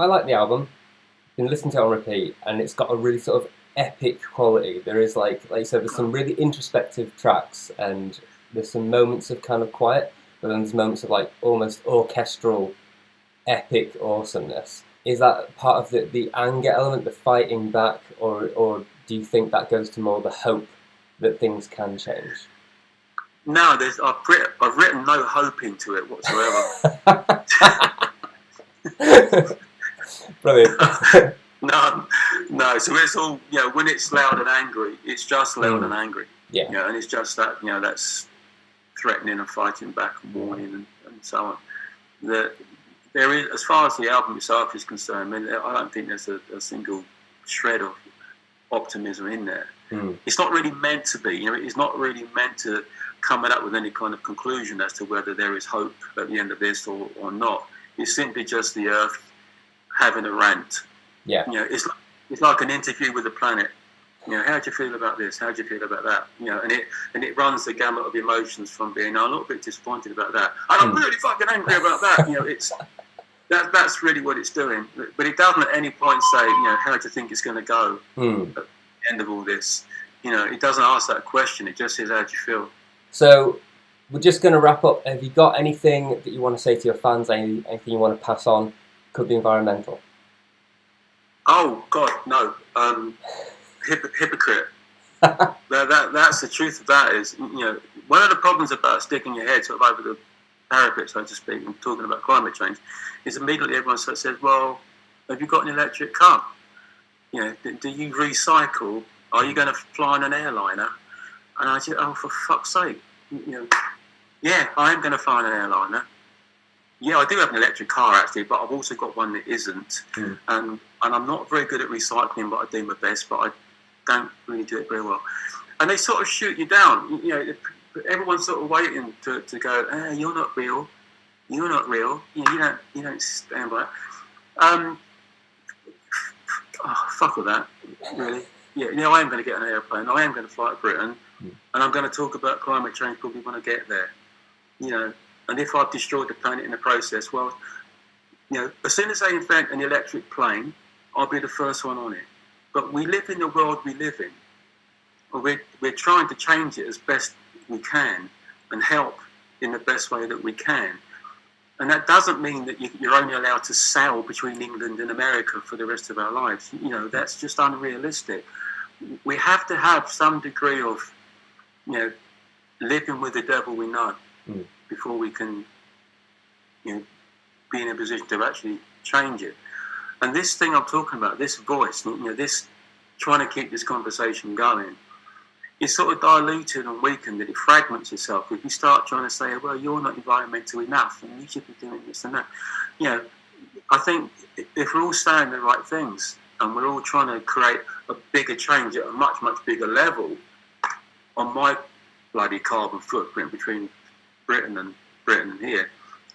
I like the album. Been listening to it on repeat, and it's got a really sort of epic quality. There is like you said, there's some really introspective tracks, and there's some moments of kind of quiet, but then there's moments of like almost orchestral, epic awesomeness. Is that part of the anger element, the fighting back, or do you think that goes to more the hope that things can change? No, I've written no hope into it whatsoever. Brilliant. No. So it's all, when it's loud and angry, it's just loud and angry. Yeah. And it's just that, that's threatening and fighting back and warning and so on. There is, as far as the album itself is concerned, I don't think there's a single shred of optimism in there. It's not really meant to be. It's not really meant to come up with any kind of conclusion as to whether there is hope at the end of this or not. It's simply just the Earth having a rant. Yeah. It's like an interview with the planet. How do you feel about this? How do you feel about that? And it runs the gamut of emotions from being a little bit disappointed about that, and I'm really fucking angry about that. It's that's really what it's doing. But it doesn't at any point say, how do you think it's going to go at the end of all this? It doesn't ask that question. It just says, how do you feel? So we're just going to wrap up. Have you got anything that you want to say to your fans? Anything you want to pass on? Could be environmental. Oh God, no. Hypocrite. That's the truth of that. Is one of the problems about sticking your head sort of over the parapet, so to speak, and talking about climate change, is immediately everyone sort of says, "Well, have you got an electric car? Do you recycle? Are you going to fly on an airliner?" And I said, "Oh, for fuck's sake, yeah, I am going to fly on an airliner. Yeah, I do have an electric car actually, but I've also got one that isn't, and I'm not very good at recycling, but I do my best, but I don't really do it very well." And they sort of shoot you down. Everyone's sort of waiting to go, "You're not real. You're not real. You don't stand by it." Fuck all that, really. Yeah, I am going to get an airplane. I am going to fly to Britain, and I'm going to talk about climate change probably when I get there. And if I've destroyed the planet in the process, well, as soon as they invent an electric plane, I'll be the first one on it. But we live in the world we live in. We're trying to change it as best we can and help in the best way that we can. And that doesn't mean that you're only allowed to sail between England and America for the rest of our lives. That's just unrealistic. We have to have some degree of, living with the devil we know before we can, be in a position to actually change it. And this thing I'm talking about, this voice, this trying to keep this conversation going, is sort of diluted and weakened, that it fragments itself. If you start trying to say, well, you're not environmental enough and you should be doing this and that. I think if we're all saying the right things and we're all trying to create a bigger change at a much, much bigger level on my bloody carbon footprint between Britain and here,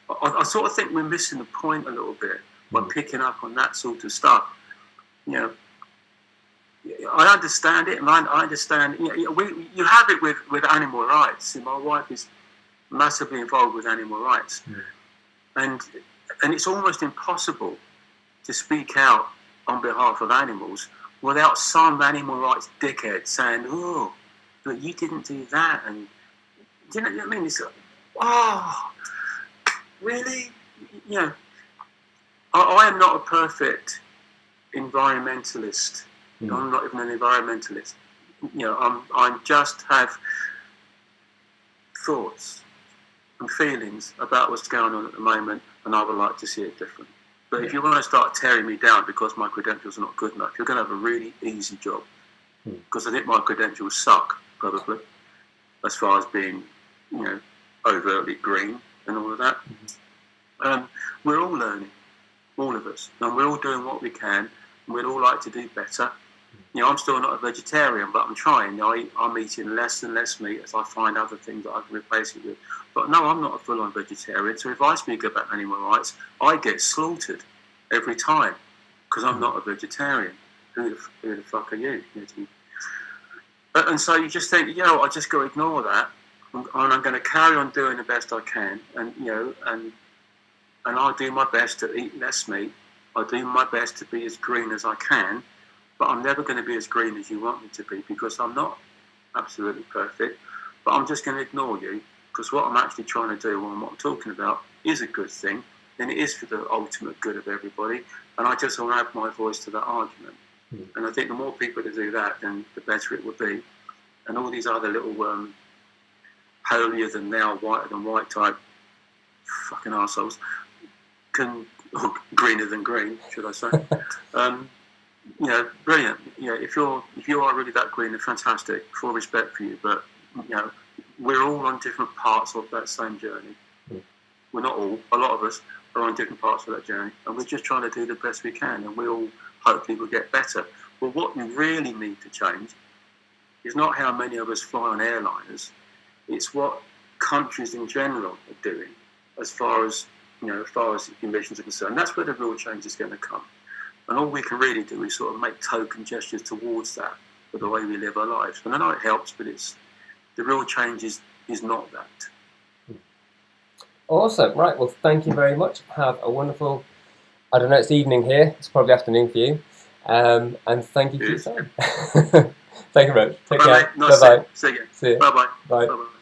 I sort of think we're missing the point a little bit by picking up on that sort of stuff. I understand it, and I understand. You have it with animal rights. My wife is massively involved with animal rights, and it's almost impossible to speak out on behalf of animals without some animal rights dickhead saying, "Oh, but you didn't do that," and do you know what I mean? It's really, I am not a perfect environmentalist. I'm not even an environmentalist. I just have thoughts and feelings about what's going on at the moment, and I would like to see it different. But if you want to start tearing me down because my credentials are not good enough, you're going to have a really easy job. Because I think my credentials suck, probably, as far as being, overtly green and all of that. We're all learning, all of us, and we're all doing what we can, and we'd all like to do better. I'm still not a vegetarian, but I'm trying. I'm eating less and less meat as I find other things that I can replace it with. But no, I'm not a full-on vegetarian. So if I speak about animal rights, I get slaughtered every time because I'm not a vegetarian. Who the fuck are you? And so you just think, I just got to ignore that, and I'm going to carry on doing the best I can, and I'll do my best to eat less meat I do my best to be as green as I can, but I'm never going to be as green as you want me to be, because I'm not absolutely perfect. But I'm just going to ignore you, because what I'm actually trying to do and what I'm talking about is a good thing, and it is for the ultimate good of everybody, and I just want to add my voice to that argument. And I think the more people that do that, then the better it will be. And all these other little holier than thou, whiter than white type fucking arseholes can, or greener than green, should I say? You know, brilliant. You know, if you are really that green, then fantastic. Full respect for you, but you know, we're all on different parts of that same journey. We're not all. A lot of us are on different parts of that journey, and we're just trying to do the best we can, and we all hopefully will get better. But what we really need to change is not how many of us fly on airliners. It's what countries in general are doing, as far as emissions are concerned. That's where the real change is going to come. And all we can really do is sort of make token gestures towards that for the way we live our lives. And I know it helps, but the real change is not that. Awesome. Right. Well, thank you very much. Have a wonderful, I don't know, it's evening here. It's probably afternoon for you. And thank you for your time. Thank you very much. Take care. Nice. Bye-bye. See you. See you. Bye-bye. Bye. Bye-bye.